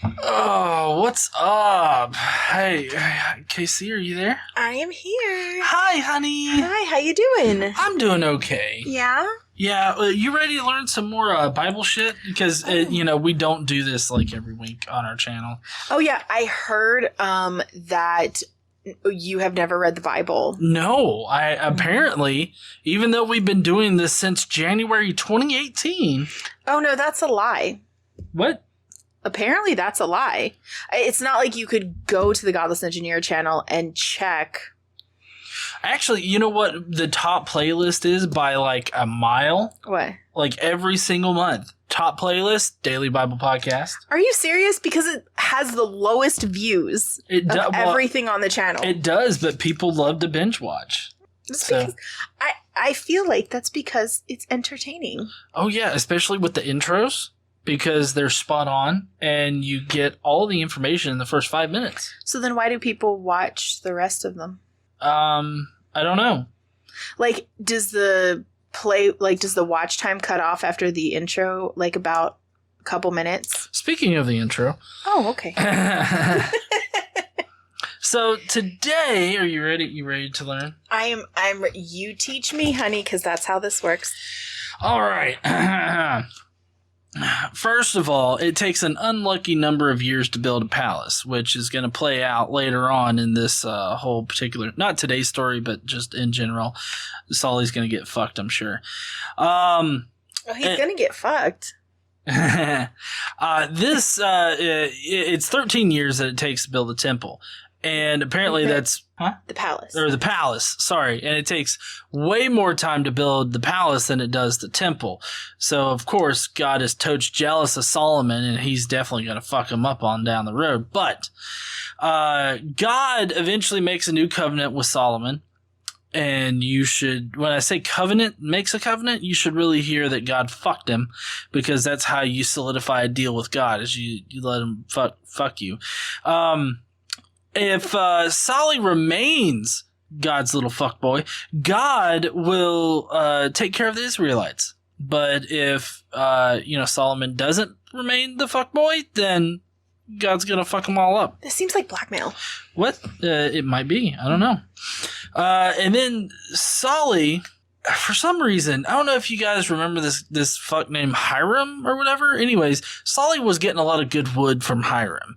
Oh, what's up? Hey, Casey, are you there? I am here. Hi, honey. Hi, how you doing? I'm doing okay. Yeah? Yeah, you ready to learn some more Bible shit? Because, we don't do this like every week on our channel. Oh, yeah, I heard that you have never read the Bible. No, apparently, even though we've been doing this since January 2018. Oh, no, that's a lie. What? Apparently, that's a lie. It's not like you could go to the Godless Engineer channel and check. Actually, you know what the top playlist is by like a mile? What? Like every single month. Top playlist, Daily Bible Podcast. Are you serious? Because it has the lowest views of everything on the channel. It does, but people love to binge watch. I feel like that's because it's entertaining. Oh, yeah, especially with the intros. Because they're spot on, and you get all the information in the first 5 minutes. So then why do people watch the rest of them? I don't know. Like, does the watch time cut off after the intro, like about a couple minutes? Speaking of the intro. Oh, okay. So today, are you ready? You ready to learn? I'm you teach me, honey, because that's how this works. All right. First of all, it takes an unlucky number of years to build a palace, which is going to play out later on in this whole particular, not today's story, but just in general. Solly's going to get fucked, I'm sure. He's going to get fucked. It's 13 years that it takes to build a temple. And apparently that's... Huh? The palace. Or the palace, sorry. And it takes way more time to build the palace than it does the temple. So, of course, God is totes jealous of Solomon, and he's definitely going to fuck him up on down the road. But God eventually makes a new covenant with Solomon. And you should, when I say covenant, makes a covenant, you should really hear that God fucked him, because that's how you solidify a deal with God, is you let him fuck you. If Solly remains God's little fuckboy, God will take care of the Israelites. But if Solomon doesn't remain the fuckboy, then God's gonna fuck them all up. This seems like blackmail. What? It might be. I don't know. And then Solly, for some reason, I don't know if you guys remember this fuck named Hiram or whatever. Anyways, Solly was getting a lot of good wood from Hiram.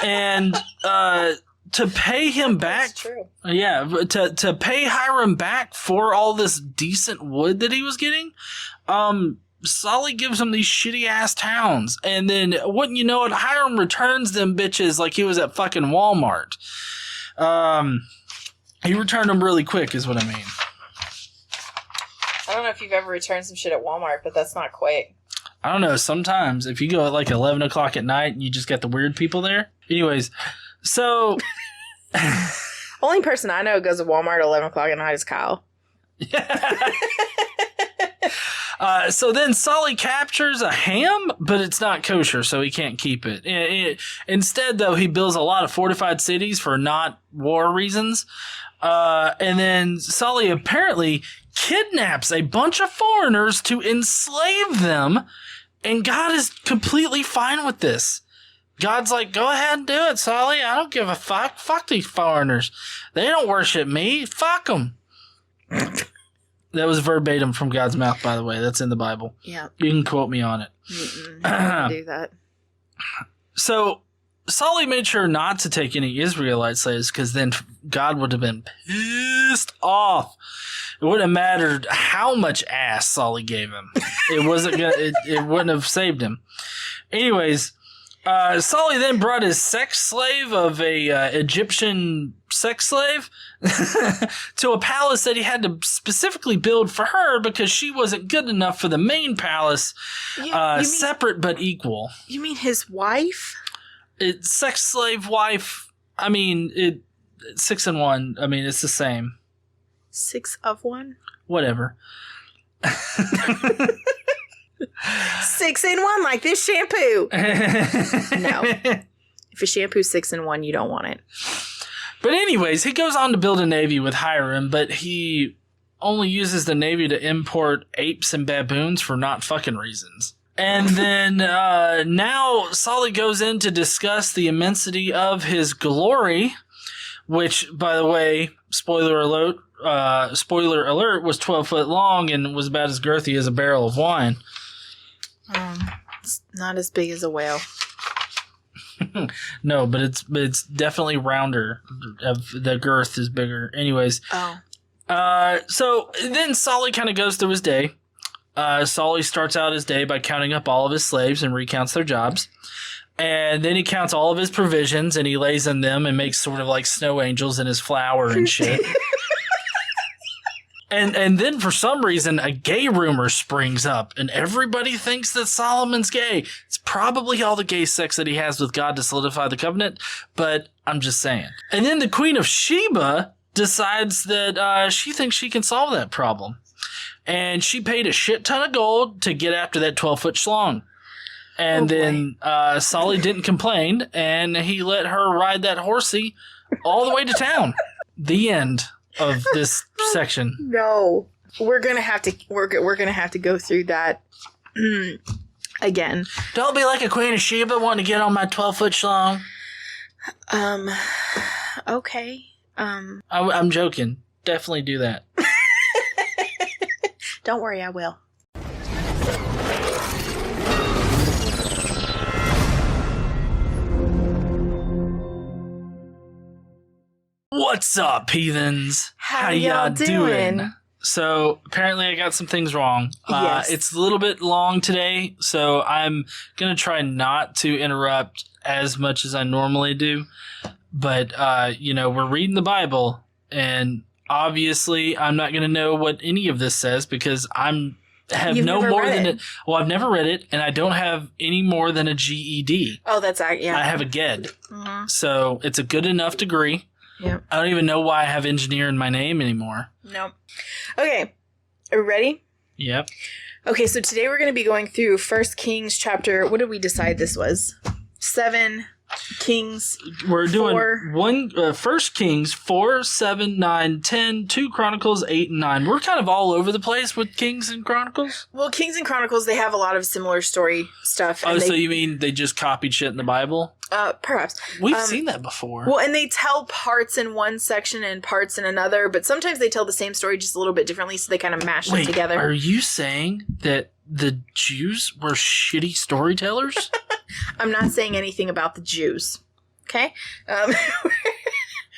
And to pay him back, that's true. Yeah, to pay Hiram back for all this decent wood that he was getting, Solly gives him these shitty ass towns, and then wouldn't you know it, Hiram returns them bitches like he was at fucking Walmart. He returned them really quick, is what I mean. I don't know if you've ever returned some shit at Walmart, but that's not quick. I don't know. Sometimes if you go at like 11 o'clock at night and you just got the weird people there. Anyways, so only person I know who goes to Walmart at 11 o'clock at night is Kyle. So then Solly captures a ham, but it's not kosher, so he can't keep it. Instead, though, he builds a lot of fortified cities for not war reasons. And then Solly apparently kidnaps a bunch of foreigners to enslave them, and God is completely fine with this. God's like, go ahead and do it, Solly. I don't give a fuck. Fuck these foreigners. They don't worship me. Fuck them. That was verbatim from God's mouth, by the way. That's in the Bible. Yeah. You can quote me on it. I do that. So Solly made sure not to take any Israelite slaves, because then God would have been pissed off. It wouldn't have mattered how much ass Solly gave him. It wasn't gonna. It wouldn't have saved him. Anyways, Solly then brought his sex slave of a Egyptian sex slave to a palace that he had to specifically build for her, because she wasn't good enough for the main palace. You mean, separate but equal. You mean his wife? It's sex slave wife. I mean, it's 6 in 1. I mean, it's the same. 6 of 1? Whatever. 6 in 1, like this shampoo. No. If a shampoo's 6 in 1, you don't want it. But anyways, he goes on to build a navy with Hiram, but he only uses the navy to import apes and baboons for not fucking reasons. And then now Solly goes in to discuss the immensity of his glory, which, by the way, spoiler alert, was 12 foot long and was about as girthy as a barrel of wine. It's not as big as a whale. No, but it's definitely rounder. The girth is bigger. Anyways. Oh. So then Solly kind of goes through his day. Solly starts out his day by counting up all of his slaves and recounts their jobs. And then he counts all of his provisions and he lays in them and makes sort of like snow angels in his flour and shit. And then for some reason a gay rumor springs up and everybody thinks that Solomon's gay. It's probably all the gay sex that he has with God to solidify the covenant, but I'm just saying. And then the Queen of Sheba decides that she thinks she can solve that problem. And she paid a shit ton of gold to get after that 12-foot schlong. And then Solly didn't complain, and he let her ride that horsey all the way to town. The end of this section. No, we're gonna have to go through that again. Don't be like a Queen of Sheba wanting to get on my 12-foot schlong. Okay. I'm joking. Definitely do that. Don't worry, I will. What's up, heathens? How y'all doing? So, apparently I got some things wrong. Yes. It's a little bit long today, so I'm going to try not to interrupt as much as I normally do. But, we're reading the Bible, and obviously I'm not going to know what any of this says because I've never read it, and I don't have any more than a GED. Oh, that's yeah. I have a GED. Mm-hmm. So, it's a good enough degree. Yep. I don't even know why I have engineer in my name anymore. Nope. Okay. Are we ready? Yep. Okay, so today we're going to be going through 1 Kings chapter, what did we decide this was? 7 Kings. We're doing 4. 1 Kings 4, 7, 9, 10, 2 Chronicles 8 and 9. We're kind of all over the place with Kings and Chronicles. Well, Kings and Chronicles, they have a lot of similar story stuff. Oh, so you mean they just copied shit in the Bible? Perhaps. We've seen that before. Well, and they tell parts in one section and parts in another, but sometimes they tell the same story just a little bit differently, so they kind of mash them together. Are you saying that the Jews were shitty storytellers? I'm not saying anything about the Jews. Okay?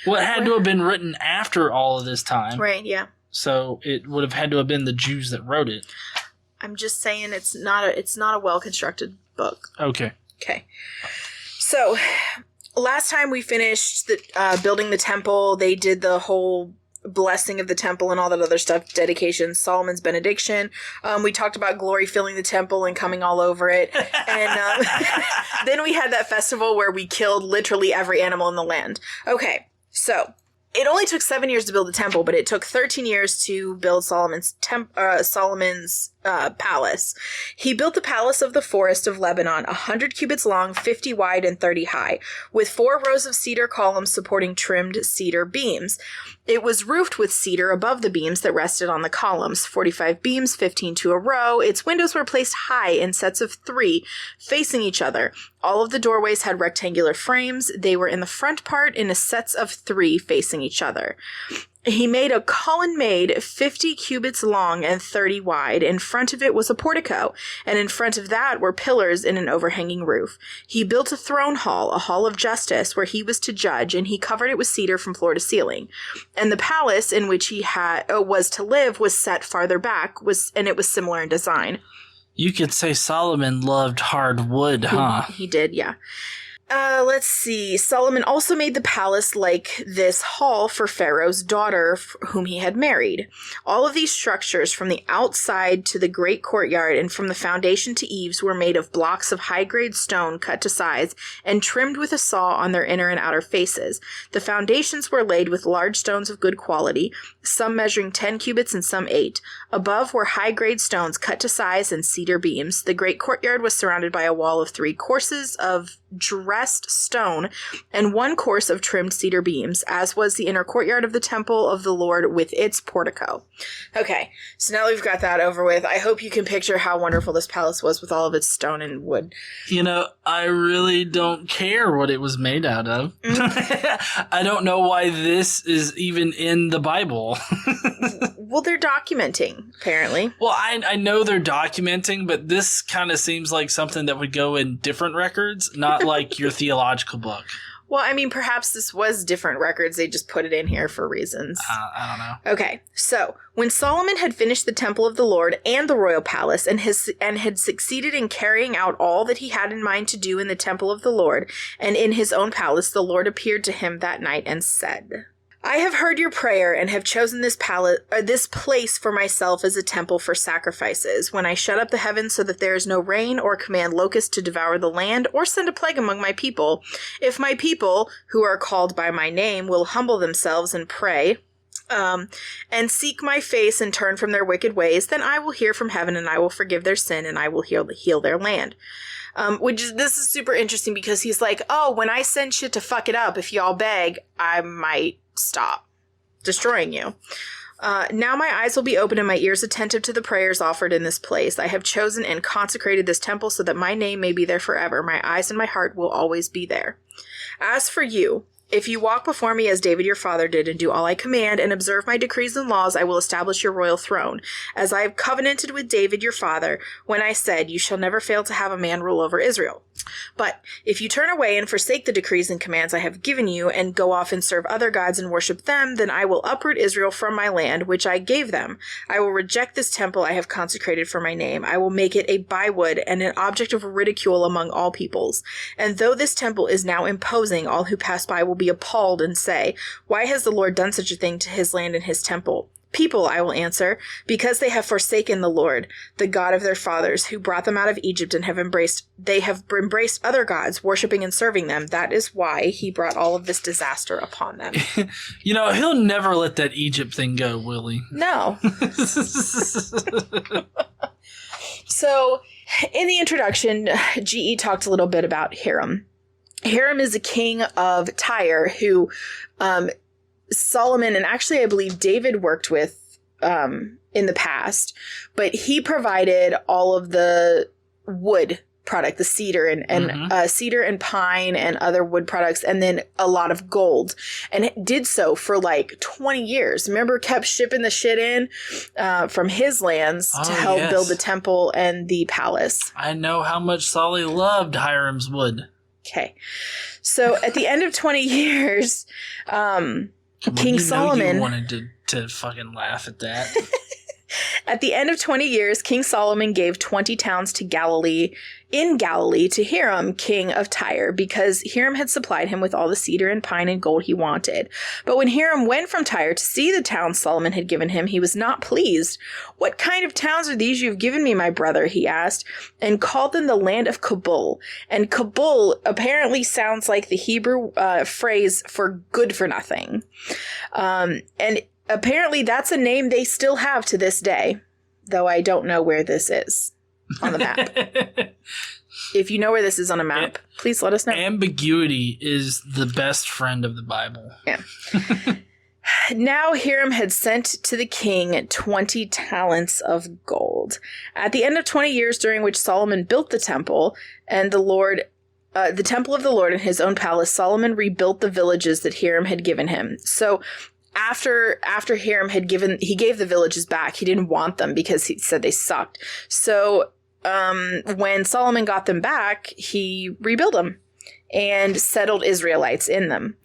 Well, it had to have been written after all of this time. Right, yeah. So it would have had to have been the Jews that wrote it. I'm just saying it's not a well-constructed book. Okay. Okay. So, last time we finished building the temple, they did the whole blessing of the temple and all that other stuff, dedication, Solomon's benediction. We talked about glory filling the temple and coming all over it. And then we had that festival where we killed literally every animal in the land. Okay, so it only took 7 years to build the temple, but it took 13 years to build Solomon's palace. He built the palace of the forest of Lebanon, 100 cubits long, 50 wide, and 30 high, with 4 rows of cedar columns supporting trimmed cedar beams. It was roofed with cedar above the beams that rested on the columns, 45 beams, 15 to a row. Its windows were placed high in sets of 3, facing each other. All of the doorways had rectangular frames. They were in the front part in sets of 3, facing each other. He made a colonnade 50 cubits long and 30 wide. In front of it was a portico, and in front of that were pillars in an overhanging roof. He built a throne hall, a hall of justice, where he was to judge, and he covered it with cedar from floor to ceiling. And the palace in which he was to live was set farther back, and it was similar in design. You could say Solomon loved hard wood, huh? He did, yeah. Let's see. Solomon also made the palace like this hall for Pharaoh's daughter, whom he had married. All of these structures, from the outside to the great courtyard and from the foundation to eaves, were made of blocks of high-grade stone cut to size and trimmed with a saw on their inner and outer faces. The foundations were laid with large stones of good quality, some measuring 10 cubits and some 8. Above were high-grade stones cut to size and cedar beams. The great courtyard was surrounded by a wall of 3 courses of dressed stone, and 1 course of trimmed cedar beams, as was the inner courtyard of the temple of the Lord with its portico. Okay, so now that we've got that over with, I hope you can picture how wonderful this palace was with all of its stone and wood. You know, I really don't care what it was made out of. I don't know why this is even in the Bible. Well, they're documenting, apparently. Well, I know they're documenting, but this kind of seems like something that would go in different records, not like your theological book. Well, I mean, perhaps this was different records. They just put it in here for reasons. I don't know. Okay, so when Solomon had finished the temple of the Lord and the royal palace and had succeeded in carrying out all that he had in mind to do in the temple of the Lord and in his own palace, the Lord appeared to him that night and said, I have heard your prayer and have chosen this place for myself as a temple for sacrifices. When I shut up the heavens so that there is no rain, or command locusts to devour the land, or send a plague among my people, if my people, who are called by my name, will humble themselves and pray, and seek my face and turn from their wicked ways, then I will hear from heaven and I will forgive their sin and I will heal their land. This is super interesting because he's like, oh, when I send shit to fuck it up, if y'all beg, I might stop destroying you. Now my eyes will be open and my ears attentive to the prayers offered in this place. I have chosen and consecrated this temple so that my name may be there forever. My eyes and my heart will always be there. As for you, if you walk before me as David your father did and do all I command and observe my decrees and laws, I will establish your royal throne, as I have covenanted with David your father when I said, you shall never fail to have a man rule over Israel. But if you turn away and forsake the decrees and commands I have given you and go off and serve other gods and worship them, then I will uproot Israel from my land, which I gave them. I will reject this temple I have consecrated for my name. I will make it a byword and an object of ridicule among all peoples. And though this temple is now imposing, all who pass by will be appalled and say, why has the Lord done such a thing to his land and his temple? People, I will answer, because they have forsaken the Lord, the God of their fathers, who brought them out of Egypt and have embraced other gods, worshiping and serving them. That is why he brought all of this disaster upon them. You know, he'll never let that Egypt thing go, will he? No. So, in the introduction, GE talked a little bit about Hiram. Hiram is a king of Tyre who Solomon, and actually I believe David worked with in the past, but he provided all of the wood product, the cedar and cedar and pine and other wood products, and then a lot of gold, and it did so for like 20 years. Remember, kept shipping the shit in from his lands to help build the temple and the palace. I know how much Solly loved Hiram's wood. Okay, so at the end of 20 years, King Solomon... You wanted to fucking laugh at that. At the end of 20 years, King Solomon gave 20 towns in Galilee to Hiram, king of Tyre, because Hiram had supplied him with all the cedar and pine and gold he wanted. But when Hiram went from Tyre to see the towns Solomon had given him, he was not pleased. What kind of towns are these you have given me, my brother? He asked, and called them the land of Kabul. And Kabul apparently sounds like the Hebrew phrase for good for nothing. And apparently that's a name they still have to this day, though I don't know where this is on the map. If you know where this is on a map, please let us know. Ambiguity is the best friend of the Bible. Yeah. Now Hiram had sent to the king 20 talents of gold. At the end of 20 years during which Solomon built the temple and the temple of the Lord in his own palace, Solomon rebuilt the villages that Hiram had given him. So after Hiram he gave the villages back. He didn't want them because he said they sucked. So when Solomon got them back, he rebuilt them and settled Israelites in them.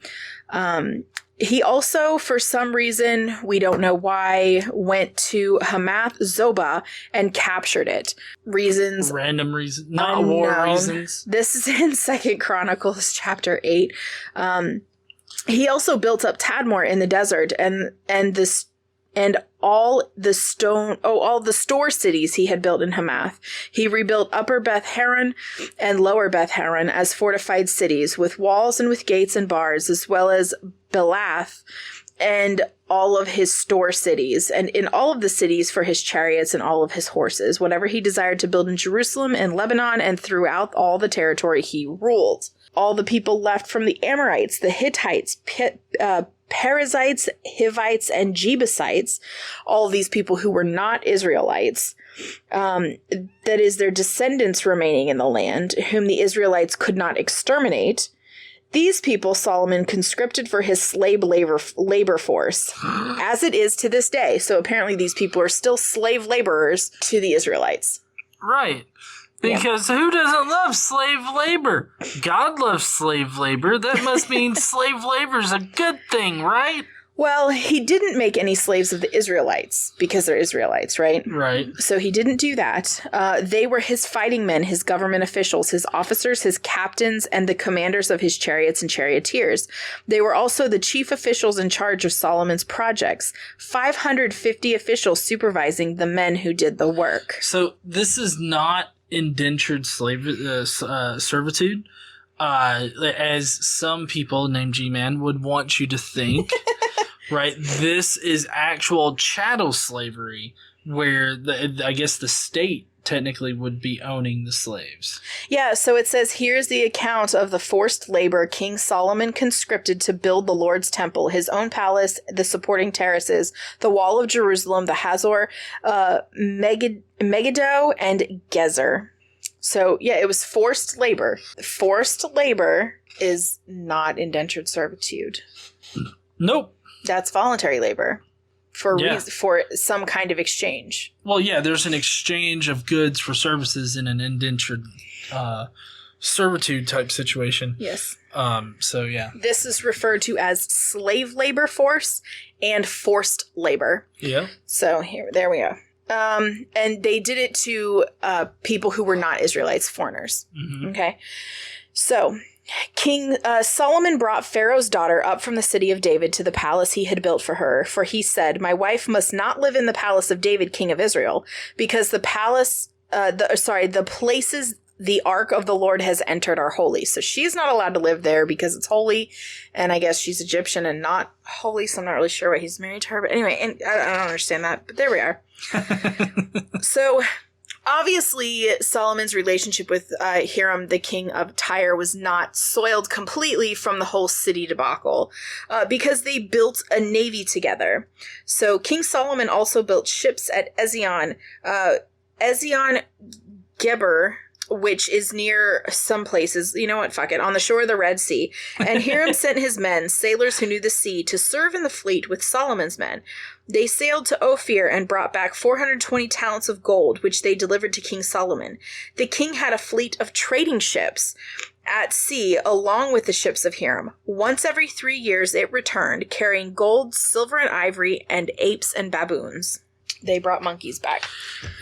He also, for some reason, we don't know why, went to Hamath Zobah and captured it. Reasons. Random reasons. Not war reasons. This is in 2 Chronicles chapter 8. He also built up Tadmor in the desert and all the store cities he had built in Hamath. He rebuilt Upper Beth Horon and Lower Beth Horon as fortified cities with walls and with gates and bars, as well as Belath and all of his store cities, and in all of the cities for his chariots and all of his horses, whatever he desired to build in Jerusalem and Lebanon and throughout all the territory he ruled. All the people left from the Amorites, the Hittites, Perizzites, Hivites, and Jebusites, all these people who were not Israelites, that is, their descendants remaining in the land, whom the Israelites could not exterminate. These people Solomon conscripted for his slave labor force, as it is to this day. So apparently these people are still slave laborers to the Israelites. Right. Because who doesn't love slave labor? God loves slave labor. That must mean slave labor is a good thing, right? Well, he didn't make any slaves of the Israelites because they're Israelites, right? Right. So he didn't do that. They were his fighting men, his government officials, his officers, his captains, and the commanders of his chariots and charioteers. They were also the chief officials in charge of Solomon's projects, 550 officials supervising the men who did the work. So this is not indentured servitude, as some people named G-Man would want you to think. Right, this is actual chattel slavery, where I guess the state technically would be owning the slaves. Yeah, so it says, here's the account of the forced labor King Solomon conscripted to build the Lord's temple, his own palace, the supporting terraces, the wall of Jerusalem, the Hazor, Megiddo, and Gezer. So, yeah, it was forced labor. Forced labor is not indentured servitude. Nope. That's voluntary labor for some kind of exchange. Well, yeah, there's an exchange of goods for services in an indentured servitude type situation. Yes. So, yeah. This is referred to as slave labor force and forced labor. Yeah. So there we go. And they did it to people who were not Israelites, foreigners. Mm-hmm. Okay. So King Solomon brought Pharaoh's daughter up from the city of David to the palace he had built for her, for he said, "My wife must not live in the palace of David, king of Israel, because the places the ark of the Lord has entered are holy." So she's not allowed to live there because it's holy, and I guess she's Egyptian and not holy, so I'm not really sure why he's married to her. But anyway, and I don't understand that, but there we are. So obviously, Solomon's relationship with Hiram, the king of Tyre, was not soiled completely from the whole city debacle because they built a navy together. So King Solomon also built ships at Ezion Geber, which is near some places, you know what, fuck it, on the shore of the Red Sea. And Hiram sent his men, sailors who knew the sea, to serve in the fleet with Solomon's men. They sailed to Ophir and brought back 420 talents of gold, which they delivered to King Solomon. The king had a fleet of trading ships at sea along with the ships of Hiram. Once every 3 years it returned, carrying gold, silver, and ivory, and apes and baboons. They brought monkeys back.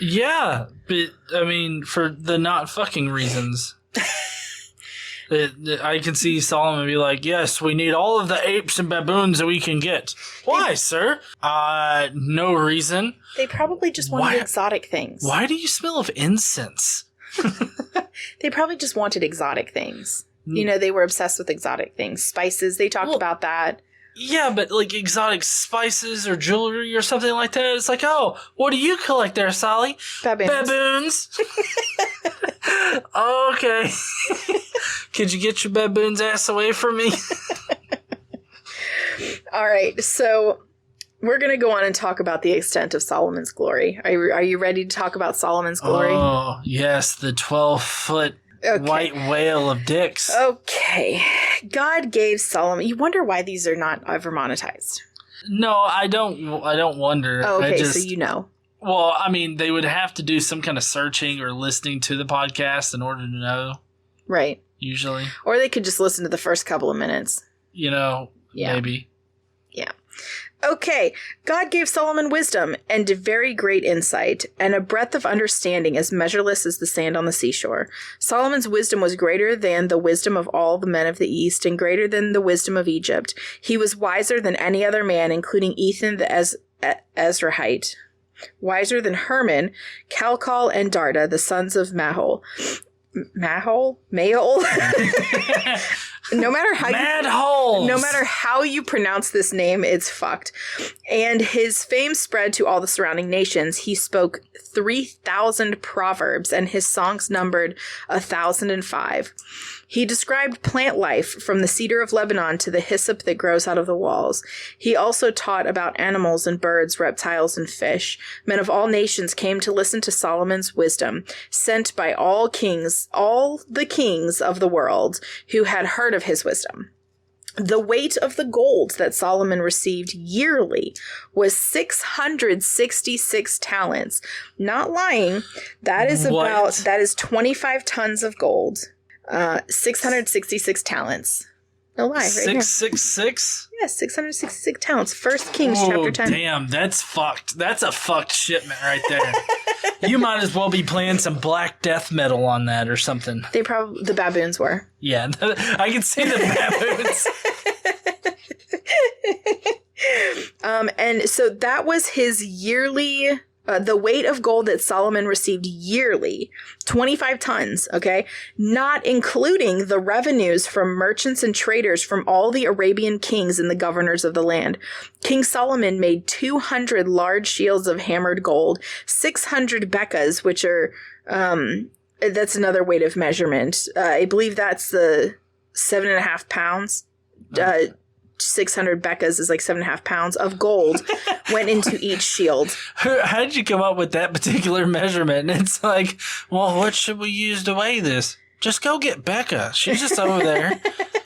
Yeah, but, I mean, for the not fucking reasons. I can see Solomon be like, "Yes, we need all of the apes and baboons that we can get." Why, sir? No reason. They probably just wanted exotic things. Why do you smell of incense? They probably just wanted exotic things. You know, they were obsessed with exotic things. Spices, they talked about that. Yeah, but like exotic spices or jewelry or something like that. It's like, oh, what do you collect there, Sally? Baboons. Okay. Could you get your baboon's ass away from me? All right, so we're going to go on and talk about the extent of Solomon's glory. Are you ready to talk about Solomon's glory? Oh, yes, the 12-foot white whale of dicks. Okay. God gave Solomon... You wonder why these are not ever monetized. No, I don't wonder. Oh, okay, so you know. Well, I mean, they would have to do some kind of searching or listening to the podcast in order to know. Right. Usually. Or they could just listen to the first couple of minutes. You know, maybe. Yeah. Okay, God gave Solomon wisdom and very great insight, and a breadth of understanding as measureless as the sand on the seashore. Solomon's wisdom was greater than the wisdom of all the men of the East, and greater than the wisdom of Egypt. He was wiser than any other man, including Ethan the Ezrahite. Wiser than Herman, Calcol, and Darda, the sons of Mahol. Mahol? No matter how Mad holes. No matter how you pronounce this name, it's fucked. And his fame spread to all the surrounding nations. He spoke 3,000 proverbs, and his songs numbered 1,005. He described plant life from the cedar of Lebanon to the hyssop that grows out of the walls. He also taught about animals and birds, reptiles and fish. Men of all nations came to listen to Solomon's wisdom, sent by all the kings of the world who had heard of his wisdom. The weight of the gold that Solomon received yearly was 666 talents. Not lying. That is 25 tons of gold. 666 talents. No lie, right 666? Yes, 666 talents. 1 Kings chapter 10. Damn, that's fucked. That's a fucked shipment right there. You might as well be playing some Black Death metal on that or something. The baboons were. Yeah, I can see the baboons. And so that was his yearly, the weight of gold that Solomon received yearly, 25 tons, okay? Not including the revenues from merchants and traders from all the Arabian kings and the governors of the land. King Solomon made 200 large shields of hammered gold, 600 bekahs, which are, that's another weight of measurement. I believe that's the 7.5 pounds. 600 bekahs is like 7.5 pounds of gold went into each shield. How did you come up with that particular measurement? And it's like, well, what should we use to weigh this? Just go get Becca. She's just over there.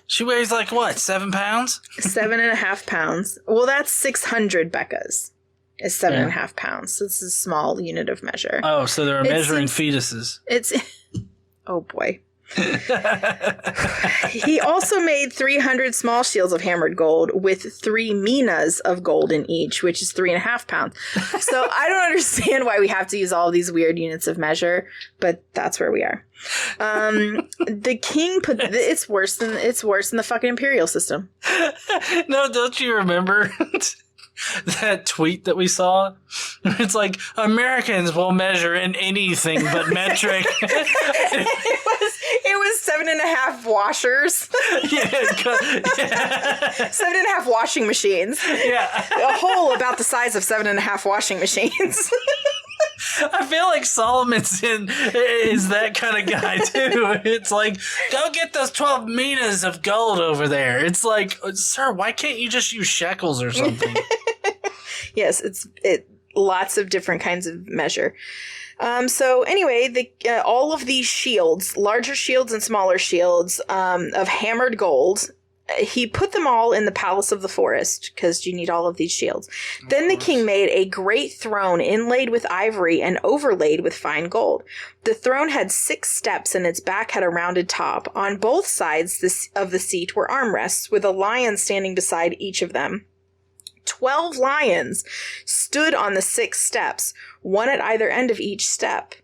She weighs like what, 7 pounds? 7.5 pounds. Well, that's 600 bekahs. Is 7.5 pounds. So it's a small unit of measure. Oh, so they're measuring fetuses. Oh boy. He also made 300 small shields of hammered gold with 3 minas of gold in each, which is 3.5 pounds. So I don't understand why we have to use all these weird units of measure, but that's where we are. The king put it's worse than the fucking imperial system. No, don't you remember that tweet that we saw? It's like, Americans will measure in anything but metric. It was 7.5 washers. Yeah. 7.5 washing machines. Yeah. A hole about the size of 7.5 washing machines. I feel like Solomon's is that kind of guy too. It's like, go get those 12 minas of gold over there. It's like, sir, why can't you just use shekels or something? Yes, it's lots of different kinds of measure. So anyway, all of these shields, larger shields and smaller shields, of hammered gold, he put them all in the palace of the forest, because you need all of these shields. Then the king made a great throne inlaid with ivory and overlaid with fine gold. The throne had 6 steps, and its back had a rounded top. On both sides of the seat were armrests, with a lion standing beside each of them. 12 lions stood on the 6 steps, one at either end of each step.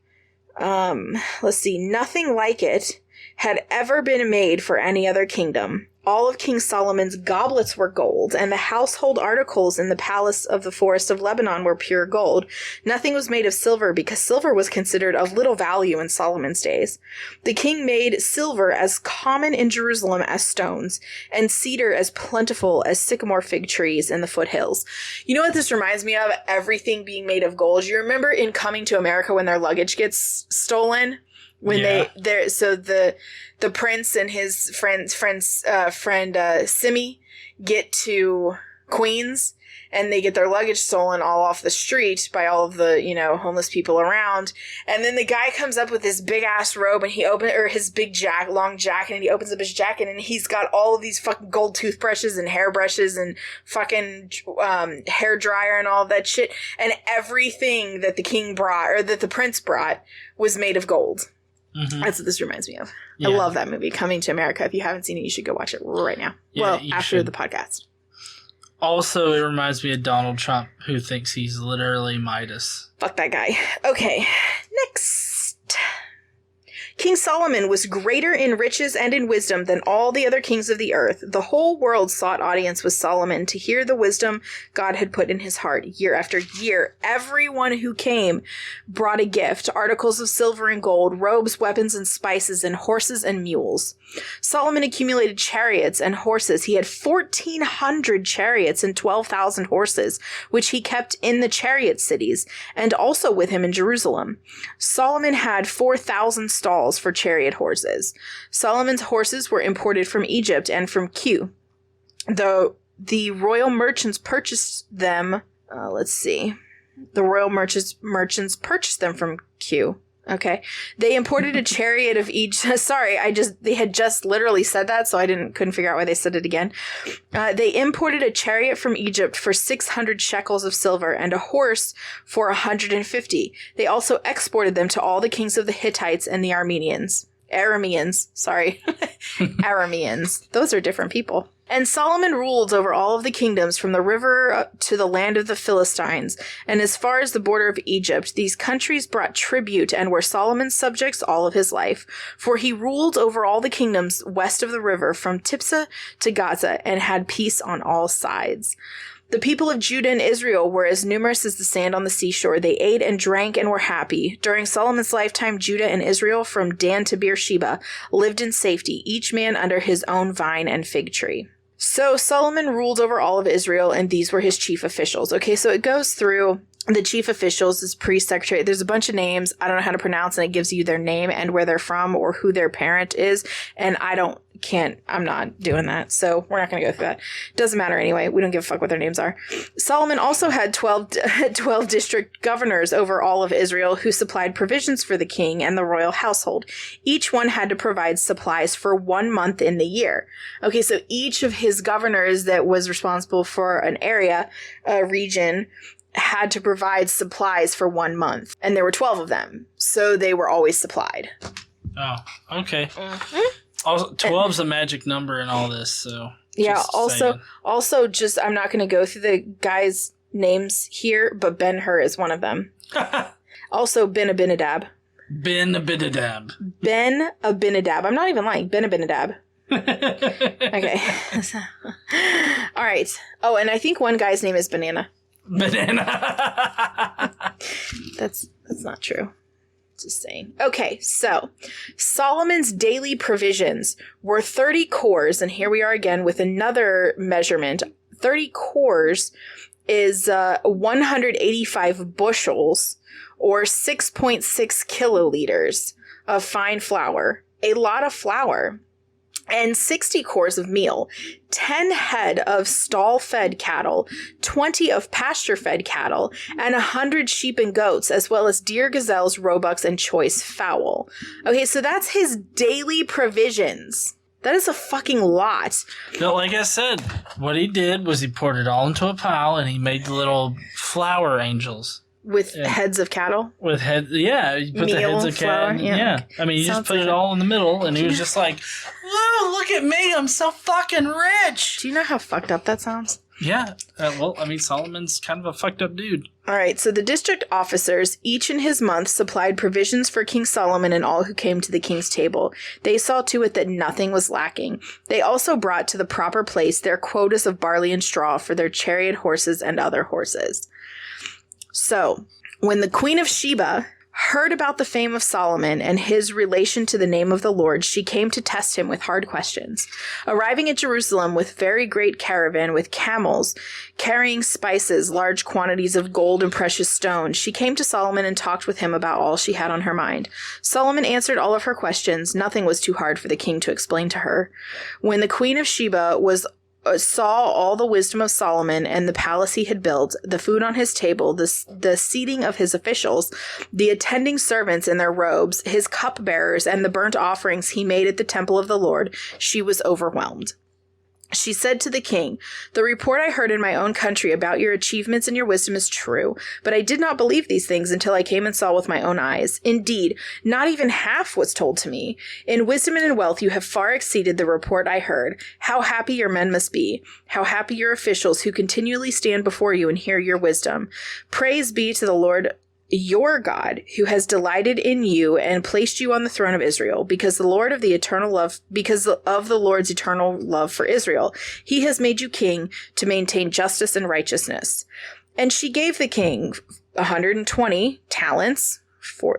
Let's see. Nothing like it had ever been made for any other kingdom. All of King Solomon's goblets were gold, and the household articles in the palace of the forest of Lebanon were pure gold. Nothing was made of silver, because silver was considered of little value in Solomon's days. The king made silver as common in Jerusalem as stones, and cedar as plentiful as sycamore fig trees in the foothills. You know what this reminds me of? Everything being made of gold. You remember in Coming to America when their luggage gets stolen? When the prince and his friend Simi get to Queens, and they get their luggage stolen all off the street by all of the, homeless people around. And then the guy comes up with this big ass robe, and his big long jacket, and he opens up his jacket, and he's got all of these fucking gold toothbrushes and hairbrushes and fucking hair dryer and all of that shit. And everything that the king brought, or that the prince brought, was made of gold. Mm-hmm. That's what this reminds me of. Yeah. I love that movie, Coming to America. If you haven't seen it, you should go watch it right now. Yeah, after the podcast. Also, it reminds me of Donald Trump, who thinks he's literally Midas. Fuck that guy. Okay, next. King Solomon was greater in riches and in wisdom than all the other kings of the earth. The whole world sought audience with Solomon to hear the wisdom God had put in his heart. Year after year, everyone who came brought a gift, articles of silver and gold, robes, weapons, and spices, and horses and mules. Solomon accumulated chariots and horses. He had 1,400 chariots and 12,000 horses, which he kept in the chariot cities, and also with him in Jerusalem. Solomon had 4,000 stalls for chariot horses. Solomon's horses were imported from Egypt and from Kew. Though the royal merchants purchased them, the royal merchants purchased them from Kew. Okay. They imported a chariot of each. Sorry, they had just literally said that, so couldn't figure out why they said it again. They imported a chariot from Egypt for 600 shekels of silver and a horse for 150. They also exported them to all the kings of the Hittites and the Arameans. Those are different people. And Solomon ruled over all of the kingdoms from the river to the land of the Philistines, and as far as the border of Egypt. These countries brought tribute and were Solomon's subjects all of his life, for he ruled over all the kingdoms west of the river from Tipsah to Gaza, and had peace on all sides. The people of Judah and Israel were as numerous as the sand on the seashore. They ate and drank and were happy. During Solomon's lifetime, Judah and Israel, from Dan to Beersheba, lived in safety, each man under his own vine and fig tree. So Solomon ruled over all of Israel, and these were his chief officials. Okay, so it goes through the chief officials, his priest, secretary. There's a bunch of names. I don't know how to pronounce, and it gives you their name and where they're from or who their parent is. And I'm not doing that. So we're not going to go through that. Doesn't matter anyway. We don't give a fuck what their names are. Solomon also had 12 district governors over all of Israel who supplied provisions for the king and the royal household. Each one had to provide supplies for 1 month in the year. Okay, so each of his governors that was responsible for an area, a region, had to provide supplies for 1 month. And there were 12 of them. So they were always supplied. Oh, okay. Mm-hmm. Also, 12's a magic number in all this, so. Yeah, also just, I'm not going to go through the guys' names here, but Ben-Hur is one of them. Also, Ben-Abinadab. Ben-Abinadab. Ben-Abinadab. I'm not even lying. Ben-Abinadab. Okay. All right. Oh, and I think one guy's name is Banana. Banana. That's not true. Just saying. Okay, so Solomon's daily provisions were 30 cores, and here we are again with another measurement. 30 cores is 185 bushels, or 6.6 kiloliters of fine flour. A lot of flour. And 60 cores of meal, 10 head of stall-fed cattle, 20 of pasture-fed cattle, and 100 sheep and goats, as well as deer, gazelles, roebucks, and choice fowl. Okay, so that's his daily provisions. That is a fucking lot. No, like I said, what he did was he poured it all into a pile, and he made the little flour angels. With heads of cattle? With heads, yeah. You put meal, the heads of cattle. Yeah. I mean, you just put it all in the middle, and he was just like, whoa, look at me, I'm so fucking rich. Do you know how fucked up that sounds? Yeah. Well, I mean, Solomon's kind of a fucked up dude. All right, so the district officers, each in his month, supplied provisions for King Solomon and all who came to the king's table. They saw to it that nothing was lacking. They also brought to the proper place their quotas of barley and straw for their chariot horses and other horses. So, when the Queen of Sheba heard about the fame of Solomon and his relation to the name of the Lord, she came to test him with hard questions. Arriving at Jerusalem with very great caravan with camels, carrying spices, large quantities of gold and precious stones, she came to Solomon and talked with him about all she had on her mind. Solomon answered all of her questions. Nothing was too hard for the king to explain to her. When the Queen of Sheba saw all the wisdom of Solomon and the palace he had built, the food on his table, the seating of his officials, the attending servants in their robes, his cupbearers, and the burnt offerings he made at the temple of the Lord, she was overwhelmed. She said to the king, "The report I heard in my own country about your achievements and your wisdom is true, but I did not believe these things until I came and saw with my own eyes. Indeed, not even half was told to me. In wisdom and in wealth you have far exceeded the report I heard. How happy your men must be. How happy your officials who continually stand before you and hear your wisdom. Praise be to the Lord your God, who has delighted in you and placed you on the throne of Israel, because of the Lord's eternal love for Israel. He has made you king to maintain justice and righteousness. And she gave the king 120 talents, 4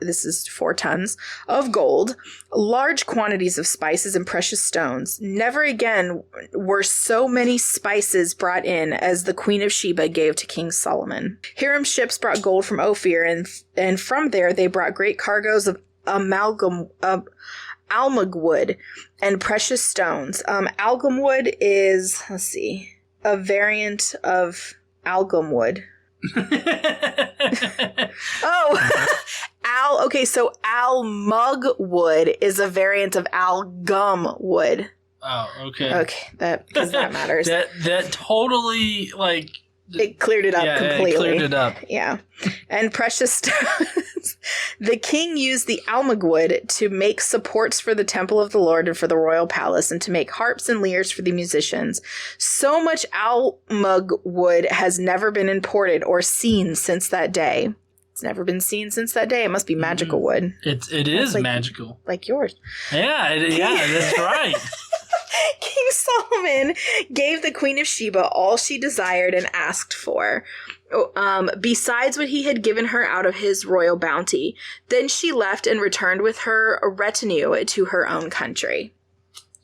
tons of gold, large quantities of spices and precious stones. Never again were so many spices brought in as the Queen of Sheba gave to King Solomon. Hiram's ships brought gold from Ophir, and from there they brought great cargoes of almug wood and precious stones. Algum wood is, a variant of algum wood. So almug wood is a variant of algum wood. Oh, okay. Okay, because that matters. that totally, like... It cleared it up completely. It cleared it up. Yeah. And precious stones. The king used the almug wood to make supports for the temple of the Lord and for the royal palace, and to make harps and lyres for the musicians. So much almug wood has never been imported or seen since that day. It's never been seen since that day. It must be magical wood. It is magical. Like yours. Yeah, that's right. King Solomon gave the Queen of Sheba all she desired and asked for, besides what he had given her out of his royal bounty. Then she left and returned with her retinue to her own country.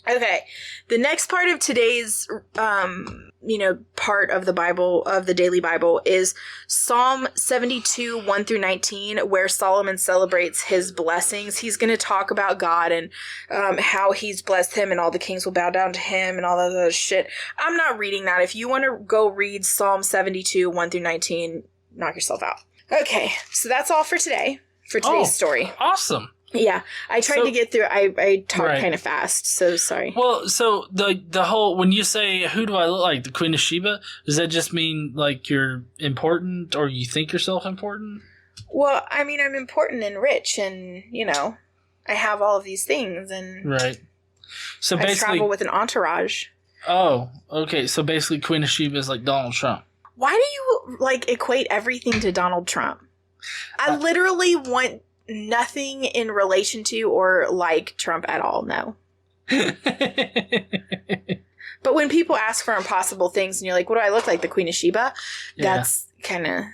Okay, the next part of today's, part of the Bible, of the Daily Bible, is Psalm 72, 1 through 19, where Solomon celebrates his blessings. He's going to talk about God and how he's blessed him and all the kings will bow down to him and all that other shit. I'm not reading that. If you want to go read Psalm 72, 1 through 19, knock yourself out. Okay, so that's all for today, for today's story. Awesome. Yeah, I tried to get through. I talked kind of fast, so sorry. Well, so the whole, when you say, who do I look like, the Queen of Sheba, does that just mean like you're important or you think yourself important? Well, I mean, I'm important and rich, and I have all of these things, and right. So basically, I travel with an entourage. Oh, okay. So basically, Queen of Sheba is like Donald Trump. Why do you equate everything to Donald Trump? I literally want nothing in relation to or like Trump at all, no. But when people ask for impossible things and you're like, what do I look like, the Queen of Sheba? Yeah. That's kind of,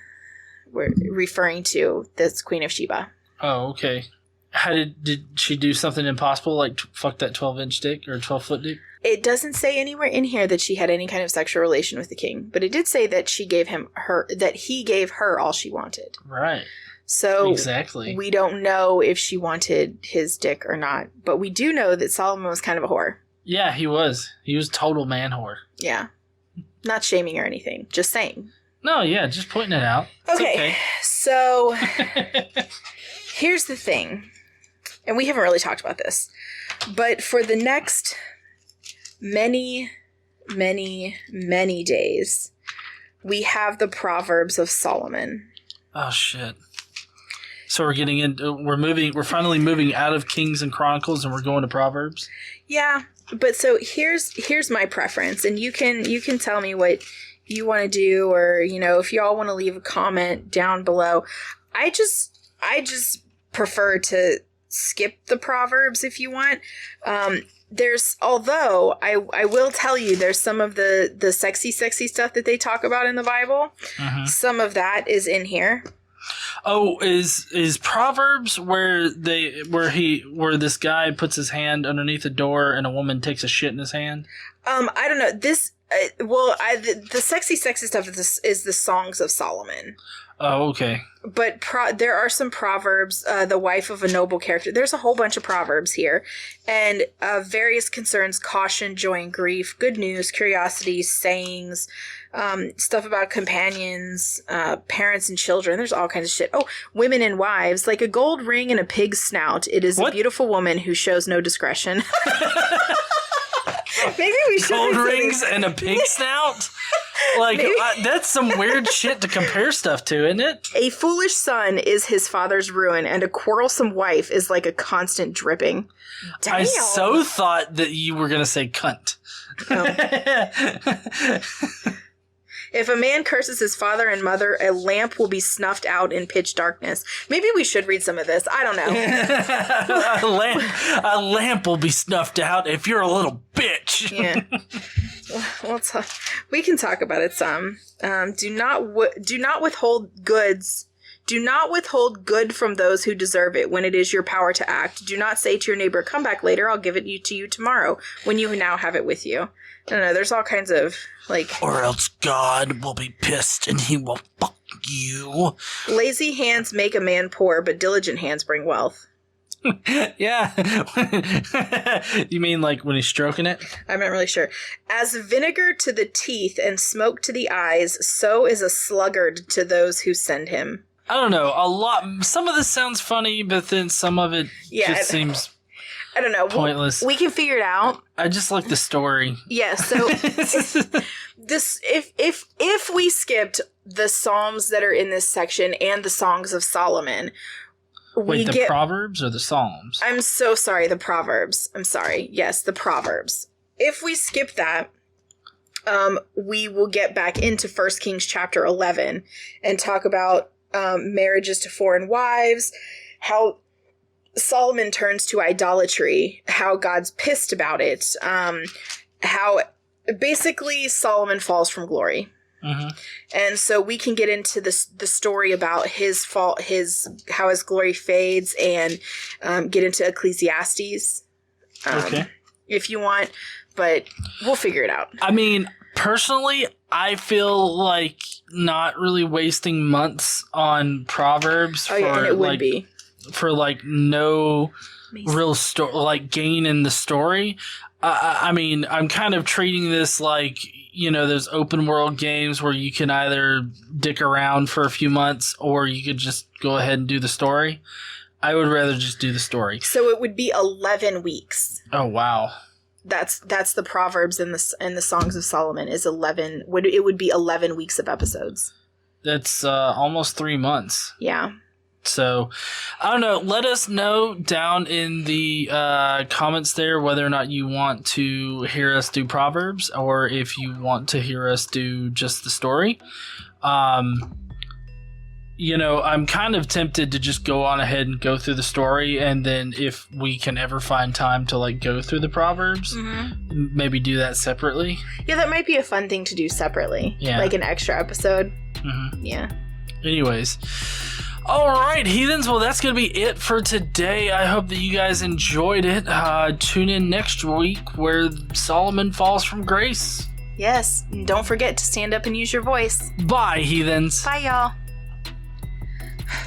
we're referring to this Queen of Sheba. Oh, okay. How did she do something impossible, like fuck that 12-inch dick or 12-foot dick? It doesn't say anywhere in here that she had any kind of sexual relation with the king, but it did say that he gave her all she wanted. Right. So exactly. We don't know if she wanted his dick or not, but we do know that Solomon was kind of a whore. Yeah, he was. He was total man whore. Yeah. Not shaming or anything. Just saying. No, yeah, just pointing it out. Okay. So here's the thing. And we haven't really talked about this. But for the next many, many, many days, we have the Proverbs of Solomon. Oh, shit. So we're finally moving out of Kings and Chronicles and we're going to Proverbs? Yeah, but so here's my preference, and you can tell me what you want to do, or if y'all want to leave a comment down below. I just prefer to skip the Proverbs if you want. Although I will tell you, there's some of the sexy stuff that they talk about in the Bible. Mm-hmm. Some of that is in here. Oh, is Proverbs where this guy puts his hand underneath a door and a woman takes a shit in his hand? I don't know. This the sexy stuff is the Songs of Solomon. Oh, okay. But there are some Proverbs, the wife of a noble character. There's a whole bunch of Proverbs here. And various concerns, caution, joy, and grief, good news, curiosity, sayings, stuff about companions, parents and children. There's all kinds of shit. Oh, women and wives, like a gold ring and a pig's snout. It is a beautiful woman who shows no discretion. Maybe we should. Gold rings and a pig snout? Like, that's some weird shit to compare stuff to, isn't it? A foolish son is his father's ruin, and a quarrelsome wife is like a constant dripping. Damn. I so thought that you were going to say cunt. Oh. If a man curses his father and mother, a lamp will be snuffed out in pitch darkness. Maybe we should read some of this. I don't know. A lamp will be snuffed out if you're a little bitch. Yeah. Well, we can talk about it some. Do not withhold goods. Do not withhold good from those who deserve it when it is your power to act. Do not say to your neighbor, come back later, I'll give it to you tomorrow, when you now have it with you. I don't know, there's all kinds of, like... Or else God will be pissed and he will fuck you. Lazy hands make a man poor, but diligent hands bring wealth. Yeah. You mean like when he's stroking it? I'm not really sure. As vinegar to the teeth and smoke to the eyes, so is a sluggard to those who send him. I don't know. Some of this sounds funny, but then some of it just seems I don't know. Pointless. We can figure it out. I just like the story. Yeah, so this if we skipped the Psalms that are in this section and the Songs of Solomon, Wait, the Proverbs or the Psalms? I'm so sorry, the Proverbs. I'm sorry. Yes, the Proverbs. If we skip that, we will get back into 1 Kings chapter 11 and talk about marriages to foreign wives, how Solomon turns to idolatry, how God's pissed about it, how basically Solomon falls from glory. Mm-hmm. And so we can get into the story about his fall, how his glory fades, and get into Ecclesiastes if you want, but we'll figure it out. I mean, personally, I feel like not really wasting months on Proverbs for like no real gain in the story. I mean, I'm kind of treating this like, you know, those open world games where you can either dick around for a few months or you could just go ahead and do the story. I would rather just do the story. So it would be 11 weeks. Oh, wow. That's the Proverbs and the Songs of Solomon is 11. It would be 11 weeks of episodes. That's almost 3 months. Yeah. So, I don't know. Let us know down in the comments there whether or not you want to hear us do Proverbs or if you want to hear us do just the story. You know, I'm kind of tempted to just go on ahead and go through the story, and then if we can ever find time to like go through the Proverbs, maybe do that separately. Yeah, that might be a fun thing to do separately. Yeah. Like an extra episode. Mm-hmm. Yeah. Anyways. All right, heathens. Well, that's going to be it for today. I hope that you guys enjoyed it. Tune in next week where Solomon falls from grace. Yes. And don't forget to stand up and use your voice. Bye, heathens. Bye, y'all.